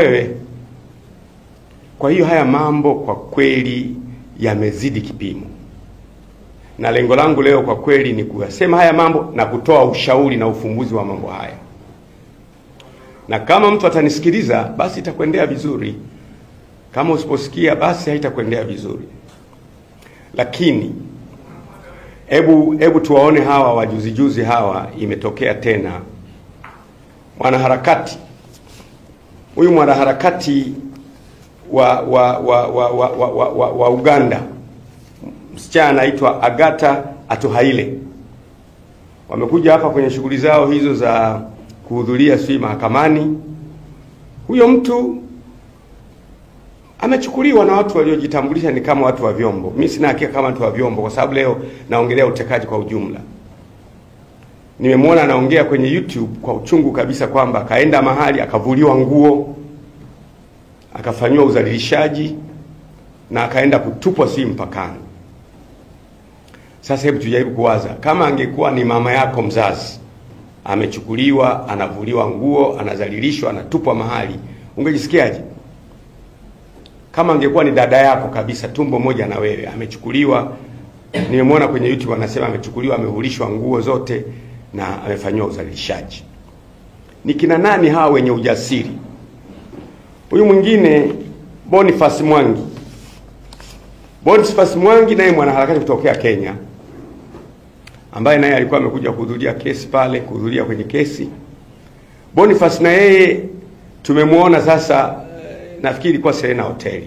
wewe. Kwa hiyo haya mambo kwa kweli yamezidi kipimo, na lengo langu leo kwa kweli ni kuyasema haya mambo na kutoa ushauri na ufumbuzi wa mambo haya, na kama mtu atanisikiliza basi itakwendea vizuri, kama usiposikia basi haitakwendea vizuri. Lakini hebu tuwaone hawa wajuzi hawa. Imetokea tena mwanaharakati huyu, mwanaharakati wa Uganda, msichana anaitwa Agatha Atuhaire. Wamekuja hapa kwenye shughuli zao hizo za kuhudhuria mahakamani. Huyo mtu amechukuliwa na watu waliojitambulisha ni kama watu wa vyombo. Mimi sina hakika kama watu wa vyombo, kwa sababu leo naongelea utekaji kwa ujumla. Nimemwona anaongea kwenye YouTube kwa uchungu kabisa kwamba kaenda mahali akavuliwa nguo, akafanywa udhalilishaji na akaenda kutupwa mpakani. Sasa hebu tujaribu kuwaza, kama angekuwa ni mama yako mzazi amechukuliwa, anavuliwa nguo, anadhalilishwa, anatupwa mahali, ungejisikiaje? Kama angekuwa ni dada yako kabisa, tumbo moja na wewe, amechukuliwa, nimemwona kwenye YouTube anasema amechukuliwa, amevulishwa nguo zote na amefanywa udhalilishaji. Ni kina nani hawa wenye ujasiri? Huyu mwingine Boniface Mwangi. Boniface Mwangi naye mwanaharakati kutokea Kenya, ambaye naye alikuwa amekuja kuhudhuria kesi pale, kuhudhuria kwenye kesi. Boniface na yeye tumemwona sasa, nafikiri kwa Serena Hotel.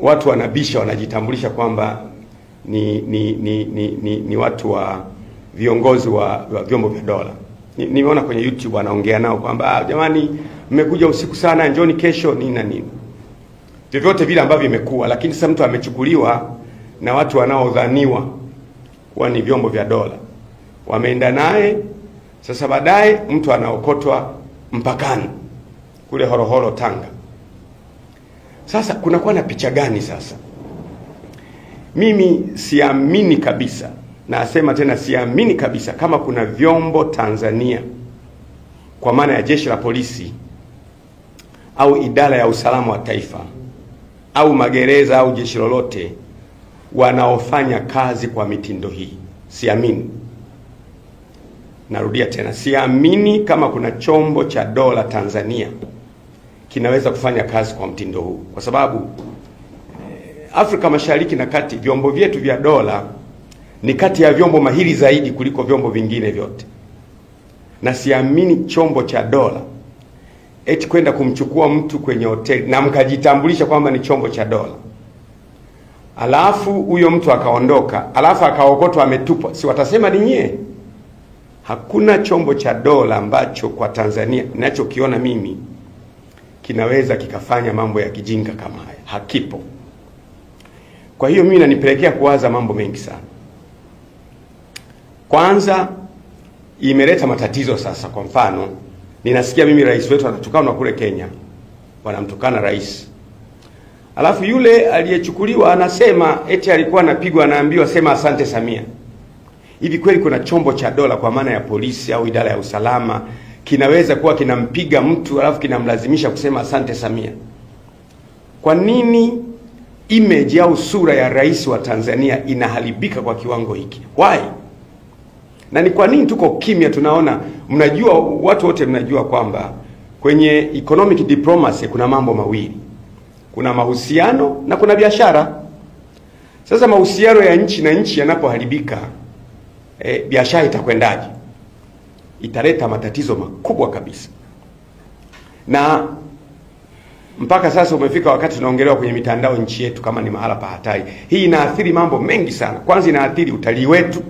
Watu wanabisha, wanajitambulisha kwamba ni watu wa viongozi wa vyombo vya dola. Nimeona kwenye YouTube wanaongea nao kwamba jamani, mmekuja usiku sana, njoni kesho nini na nini. Vyovyote vile ambavyo imekuwa, lakini sasa mtu amechukuliwa na watu wanaodhaniwa kuwa ni vyombo vya dola. Wameenda naye, sasa baadaye mtu anaokotwa mpakani kule Horohoro, Tanga. Sasa kunakuwa na picha gani sasa? Mimi siamini kabisa, na asema tena siamini kabisa kama kuna vyombo Tanzania, kwa maana ya jeshi la polisi au idara ya usalama wa taifa au magereza au jeshi lolote, wanaofanya kazi kwa mitindo hii. Siamini. Narudia tena, siamini kama kuna chombo cha dola Tanzania kinaweza kufanya kazi kwa mtindo huu, kwa sababu Afrika Mashariki na Kati, vyombo vyetu vya dola ni kati ya vyombo mahiri zaidi kuliko vyombo vingine vyote. Na siamini chombo cha dola eti kwenda kumchukua mtu kwenye hoteli na mkajitambulisha kwamba ni chombo cha dola, alafu huyo mtu akaondoka, alafu akaokotwa, ametupwa, si watasema ni nyie? Hakuna chombo cha dola ambacho kwa Tanzania ninachokiona mimi kinaweza kikafanya mambo ya kijinga kama haya. Hakipo. Kwa hiyo mimi nanipelekea kuwaza mambo mengi sana. Kwanza, imeleta matatizo sasa. Kwa mfano, ninasikia mimi rais wetu anatukana kule Kenya, wanamtukana rais. Alafu yule aliyechukuliwa anasema eti alikuwa anapigwa, anaambiwa sema asante Samia. Hivi kweli kuna chombo cha dola kwa maana ya polisi au idara ya usalama kinaweza kuwa kinampiga mtu alafu kinamlazimisha kusema asante Samia? Kwa nini image au sura ya rais wa Tanzania inaharibika kwa kiwango hiki? Why? Na ni kwa nini tuko kimya? Tunaona, mnajua, watu wote mnajua kwamba kwenye economic diplomacy kuna mambo mawili. Kuna mahusiano na kuna biashara. Sasa mahusiano ya nchi na nchi yanapoharibika, biashara itakwendaje? Italeta matatizo makubwa kabisa. Na mpaka sasa umefika wakati tunaongelewa kwenye mitandao nchi yetu kama ni mahala pa hatari. Hii inaathiri mambo mengi sana. Kwanza inaathiri utalii wetu.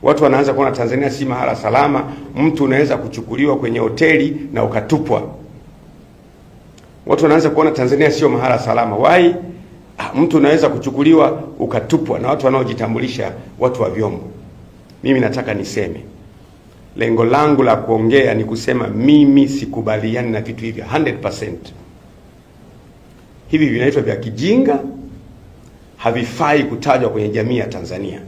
Watu wanaanza kuona Tanzania si mahala salama. Mtu unaweza kuchukuliwa kwenye hoteli na ukatupwa. Watu wanaanza kuona Tanzania sio mahala salama. Why? Mtu unaweza kuchukuliwa ukatupwa na watu wanaojitambulisha watu wa vyombo. Mimi nataka niseme, lengo langu la kuongea ni kusema mimi sikubaliani na vitu hivi 100%. Hivi vinaitwa vya kijinga, havifai kutajwa kwenye jamii ya Tanzania.